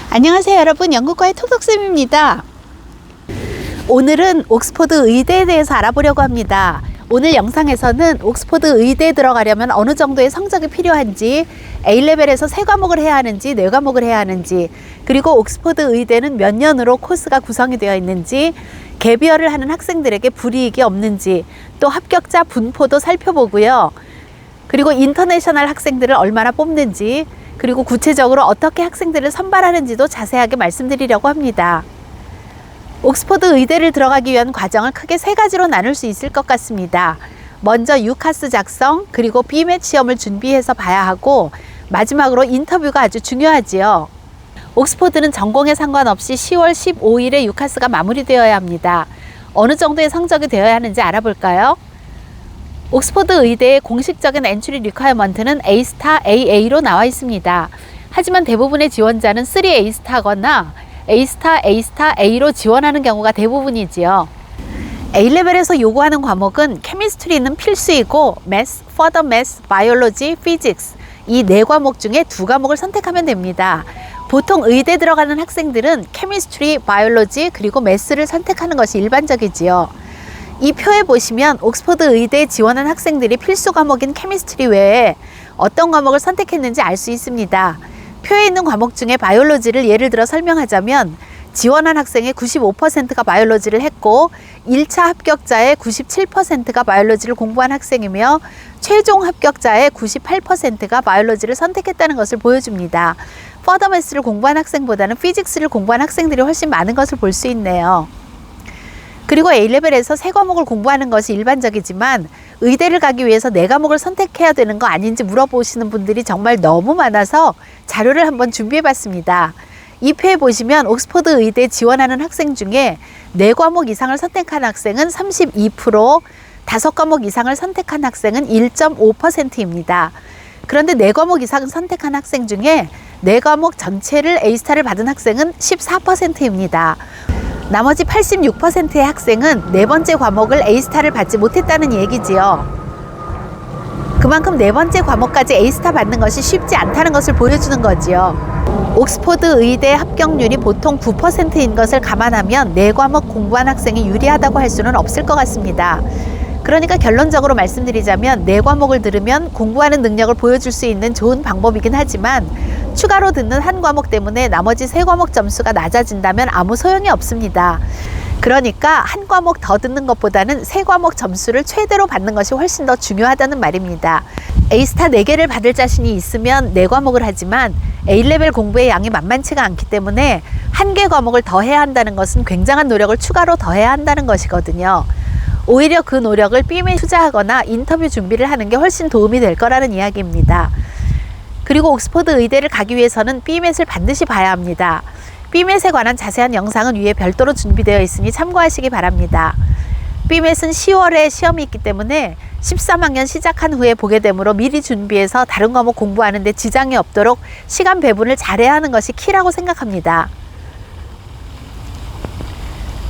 안녕하세요 여러분, 영국과의 톡톡쌤입니다. 오늘은 옥스퍼드 의대에 대해서 알아보려고 합니다. 오늘 영상에서는 옥스퍼드 의대에 들어가려면 어느 정도의 성적이 필요한지, A레벨에서 3과목을 해야 하는지 4과목을 해야 하는지, 그리고 옥스퍼드 의대는 몇 년으로 코스가 구성이 되어 있는지, 갭이어를 하는 학생들에게 불이익이 없는지, 또 합격자 분포도 살펴보고요. 그리고 인터내셔널 학생들을 얼마나 뽑는지, 그리고 구체적으로 어떻게 학생들을 선발하는지도 자세하게 말씀드리려고 합니다. 옥스퍼드 의대를 들어가기 위한 과정을 크게 3가지로 나눌 수 있을 것 같습니다. 먼저 유카스 작성, 그리고 BMAT 시험을 준비해서 봐야 하고, 마지막으로 인터뷰가 아주 중요하지요. 옥스퍼드는 전공에 상관없이 10월 15일에 유카스가 마무리되어야 합니다. 어느 정도의 성적이 되어야 하는지 알아볼까요? 옥스퍼드 의대의 공식적인 엔트리 리퀘어먼트는 A-스타, AA로 나와 있습니다. 하지만 대부분의 지원자는 3A-스타거나 A-스타, A-스타, A로 지원하는 경우가 대부분이지요. A레벨에서 요구하는 과목은 케미스트리는 필수이고 Math, Further Math, Biology, Physics 이 4과목 중에 2과목을 선택하면 됩니다. 보통 의대 들어가는 학생들은 케미스트리, 바이올로지, 그리고 매스를 선택하는 것이 일반적이지요. 이 표에 보시면 옥스퍼드 의대에 지원한 학생들이 필수 과목인 케미스트리 외에 어떤 과목을 선택했는지 알 수 있습니다. 표에 있는 과목 중에 바이올로지를 예를 들어 설명하자면, 지원한 학생의 95%가 바이올로지를 했고 1차 합격자의 97%가 바이올로지를 공부한 학생이며 최종 합격자의 98%가 바이올로지를 선택했다는 것을 보여줍니다. 퍼더 매스를 공부한 학생보다는 피직스를 공부한 학생들이 훨씬 많은 것을 볼 수 있네요. 그리고 A레벨에서 3과목을 공부하는 것이 일반적이지만 의대를 가기 위해서 4과목을 선택해야 되는 거 아닌지 물어보시는 분들이 정말 너무 많아서 자료를 한번 준비해 봤습니다. 이 표에 보시면 옥스퍼드 의대에 지원하는 학생 중에 4과목 이상을 선택한 학생은 32%, 5과목 이상을 선택한 학생은 1.5%입니다. 그런데 4과목 이상 선택한 학생 중에 4과목 전체를 A스타를 받은 학생은 14%입니다. 나머지 86%의 학생은 4번째 과목을 A스타를 받지 못했다는 얘기지요. 그만큼 4번째 과목까지 A스타 받는 것이 쉽지 않다는 것을 보여주는 거지요. 옥스퍼드 의대 합격률이 보통 9%인 것을 감안하면 4과목 공부한 학생이 유리하다고 할 수는 없을 것 같습니다. 그러니까 결론적으로 말씀드리자면 4과목을 들으면 공부하는 능력을 보여줄 수 있는 좋은 방법이긴 하지만 추가로 듣는 한 과목 때문에 나머지 3과목 점수가 낮아진다면 아무 소용이 없습니다. 그러니까 한 과목 더 듣는 것보다는 3과목 점수를 최대로 받는 것이 훨씬 더 중요하다는 말입니다. A스타 4개를 받을 자신이 있으면 4과목을 하지만 A레벨 공부의 양이 만만치가 않기 때문에 1개 과목을 더 해야 한다는 것은 굉장한 노력을 추가로 더 해야 한다는 것이거든요. 오히려 그 노력을 BMAT에 투자하거나 인터뷰 준비를 하는 게 훨씬 도움이 될 거라는 이야기입니다. 그리고 옥스퍼드 의대를 가기 위해서는 BMAT을 반드시 봐야 합니다. BMAT에 관한 자세한 영상은 위에 별도로 준비되어 있으니 참고하시기 바랍니다. BMAT은 10월에 시험이 있기 때문에 13학년 시작한 후에 보게 되므로 미리 준비해서 다른 과목 공부하는 데 지장이 없도록 시간 배분을 잘해야 하는 것이 키라고 생각합니다.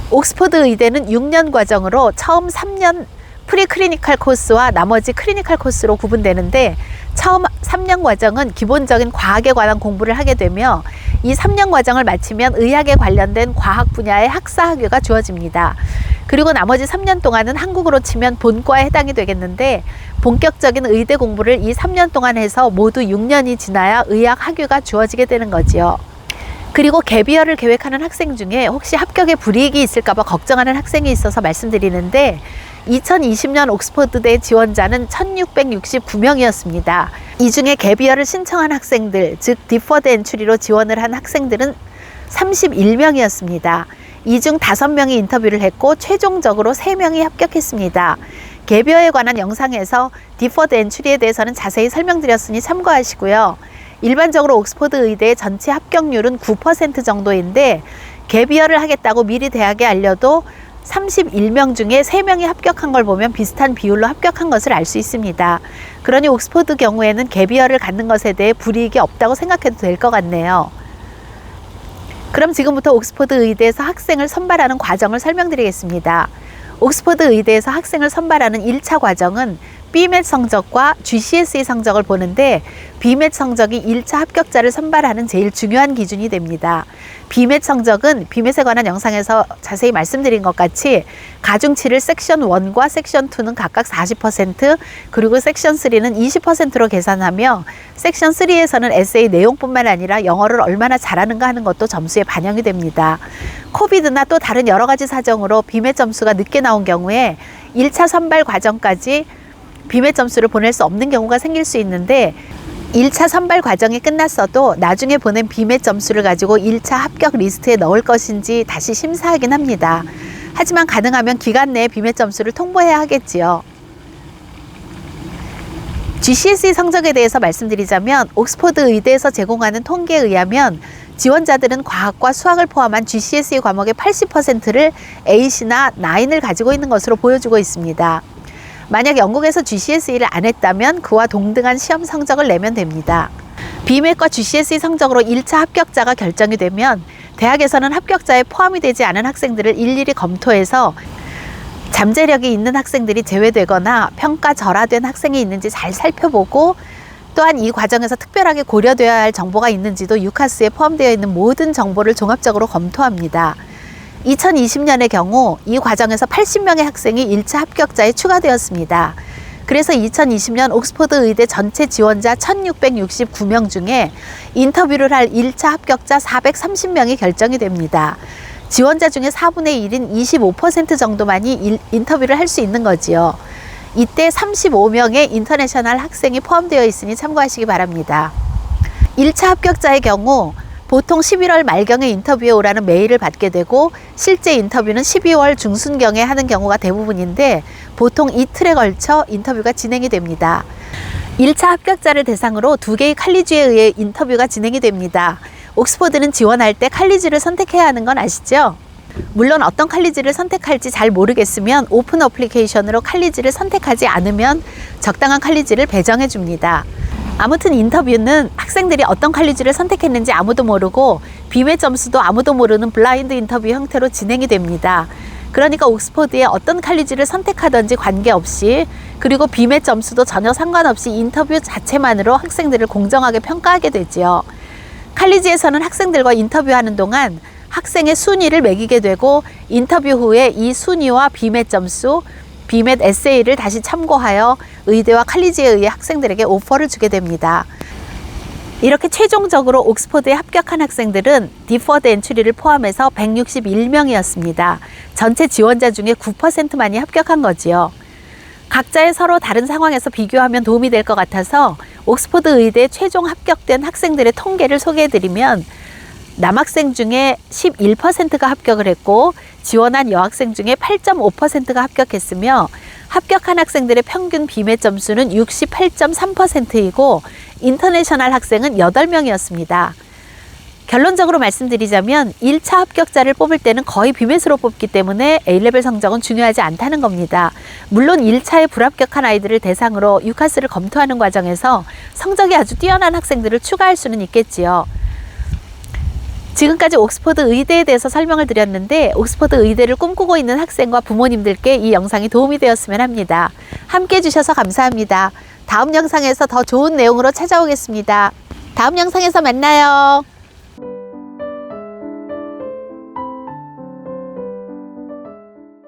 옥스퍼드 의대는 6년 과정으로 처음 3년 프리클리니컬 코스와 나머지 클리니컬 코스로 구분되는데, 처음 3년 과정은 기본적인 과학에 관한 공부를 하게 되며 이 3년 과정을 마치면 의학에 관련된 과학 분야의 학사 학위가 주어집니다. 그리고 나머지 3년 동안은 한국으로 치면 본과에 해당이 되겠는데, 본격적인 의대 공부를 이 3년 동안 해서 모두 6년이 지나야 의학 학위가 주어지게 되는 거지요. 그리고 갭이어를 계획하는 학생 중에 혹시 합격에 불이익이 있을까봐 걱정하는 학생이 있어서 말씀드리는데, 2020년 옥스퍼드대 지원자는 1669명이었습니다. 이 중에 갭이어를 신청한 학생들, 즉 디퍼드 엔트리로 지원을 한 학생들은 31명이었습니다. 이 중 5명이 인터뷰를 했고 최종적으로 3명이 합격했습니다. 갭이어에 관한 영상에서 디퍼드 엔트리에 대해서는 자세히 설명드렸으니 참고하시고요. 일반적으로 옥스퍼드 의대의 전체 합격률은 9% 정도인데, 갭이어를 하겠다고 미리 대학에 알려도 31명 중에 3명이 합격한 걸 보면 비슷한 비율로 합격한 것을 알 수 있습니다. 그러니 옥스퍼드 경우에는 갭이어를 갖는 것에 대해 불이익이 없다고 생각해도 될 것 같네요. 그럼 지금부터 옥스퍼드 의대에서 학생을 선발하는 과정을 설명드리겠습니다. 옥스퍼드 의대에서 학생을 선발하는 1차 과정은 B맷 성적과 GCSE 성적을 보는데 B맷 성적이 1차 합격자를 선발하는 제일 중요한 기준이 됩니다. B맷 성적은 B맷에 관한 영상에서 자세히 말씀드린 것 같이 가중치를 섹션 1과 섹션 2는 각각 40%, 그리고 섹션 3는 20%로 계산하며 섹션 3에서는 에세이 내용뿐만 아니라 영어를 얼마나 잘하는가 하는 것도 점수에 반영이 됩니다. 코비드나 또 다른 여러 가지 사정으로 B맷 점수가 늦게 나온 경우에 1차 선발 과정까지 B맷 점수를 보낼 수 없는 경우가 생길 수 있는데 1차 선발 과정이 끝났어도 나중에 보낸 B맷 점수를 가지고 1차 합격 리스트에 넣을 것인지 다시 심사하긴 합니다. 하지만 가능하면 기간 내에 B맷 점수를 통보해야 하겠지요. GCSE 성적에 대해서 말씀드리자면 옥스퍼드 의대에서 제공하는 통계에 의하면 지원자들은 과학과 수학을 포함한 GCSE 과목의 80%를 8이나 9을 가지고 있는 것으로 보여주고 있습니다. 만약 영국에서 GCSE를 안 했다면 그와 동등한 시험 성적을 내면 됩니다. B맷과 GCSE 성적으로 1차 합격자가 결정이 되면 대학에서는 합격자에 포함이 되지 않은 학생들을 일일이 검토해서 잠재력이 있는 학생들이 제외되거나 평가 절하된 학생이 있는지 잘 살펴보고, 또한 이 과정에서 특별하게 고려되어야 할 정보가 있는지도 유카스에 포함되어 있는 모든 정보를 종합적으로 검토합니다. 2020년의 경우 이 과정에서 80명의 학생이 1차 합격자에 추가되었습니다. 그래서 2020년 옥스퍼드 의대 전체 지원자 1669명 중에 인터뷰를 할 1차 합격자 430명이 결정이 됩니다. 지원자 중에 4분의 1인 25% 정도만이 인터뷰를 할 수 있는 거지요. 이때 35명의 인터내셔널 학생이 포함되어 있으니 참고하시기 바랍니다. 1차 합격자의 경우 보통 11월 말경에 인터뷰에 오라는 메일을 받게 되고 실제 인터뷰는 12월 중순경에 하는 경우가 대부분인데 보통 이틀에 걸쳐 인터뷰가 진행이 됩니다. 1차 합격자를 대상으로 2개의 칼리지에 의해 인터뷰가 진행이 됩니다. 옥스퍼드는 지원할 때 칼리지를 선택해야 하는 건 아시죠? 물론 어떤 칼리지를 선택할지 잘 모르겠으면 오픈 어플리케이션으로 칼리지를 선택하지 않으면 적당한 칼리지를 배정해 줍니다. 아무튼 인터뷰는 학생들이 어떤 칼리지를 선택했는지 아무도 모르고 B맷 점수도 아무도 모르는 블라인드 인터뷰 형태로 진행이 됩니다. 그러니까 옥스퍼드에 어떤 칼리지를 선택하든지 관계없이, 그리고 B맷 점수도 전혀 상관없이 인터뷰 자체만으로 학생들을 공정하게 평가하게 되지요. 칼리지에서는 학생들과 인터뷰하는 동안 학생의 순위를 매기게 되고 인터뷰 후에 이 순위와 B맷 점수, B맷 에세이를 다시 참고하여 의대와 칼리지에 의해 학생들에게 오퍼를 주게 됩니다. 이렇게 최종적으로 옥스퍼드에 합격한 학생들은 디퍼드 엔트리를 포함해서 161명이었습니다. 전체 지원자 중에 9%만이 합격한 거지요. 각자의 서로 다른 상황에서 비교하면 도움이 될 것 같아서 옥스퍼드 의대에 최종 합격된 학생들의 통계를 소개해드리면 남학생 중에 11%가 합격을 했고 지원한 여학생 중에 8.5%가 합격했으며 합격한 학생들의 평균 B맷 점수는 68.3%이고 인터내셔널 학생은 8명이었습니다. 결론적으로 말씀드리자면 1차 합격자를 뽑을 때는 거의 B맷으로 뽑기 때문에 A레벨 성적은 중요하지 않다는 겁니다. 물론 1차에 불합격한 아이들을 대상으로 유카스를 검토하는 과정에서 성적이 아주 뛰어난 학생들을 추가할 수는 있겠지요. 지금까지 옥스퍼드 의대에 대해서 설명을 드렸는데 옥스퍼드 의대를 꿈꾸고 있는 학생과 부모님들께 이 영상이 도움이 되었으면 합니다. 함께 해주셔서 감사합니다. 다음 영상에서 더 좋은 내용으로 찾아오겠습니다. 다음 영상에서 만나요.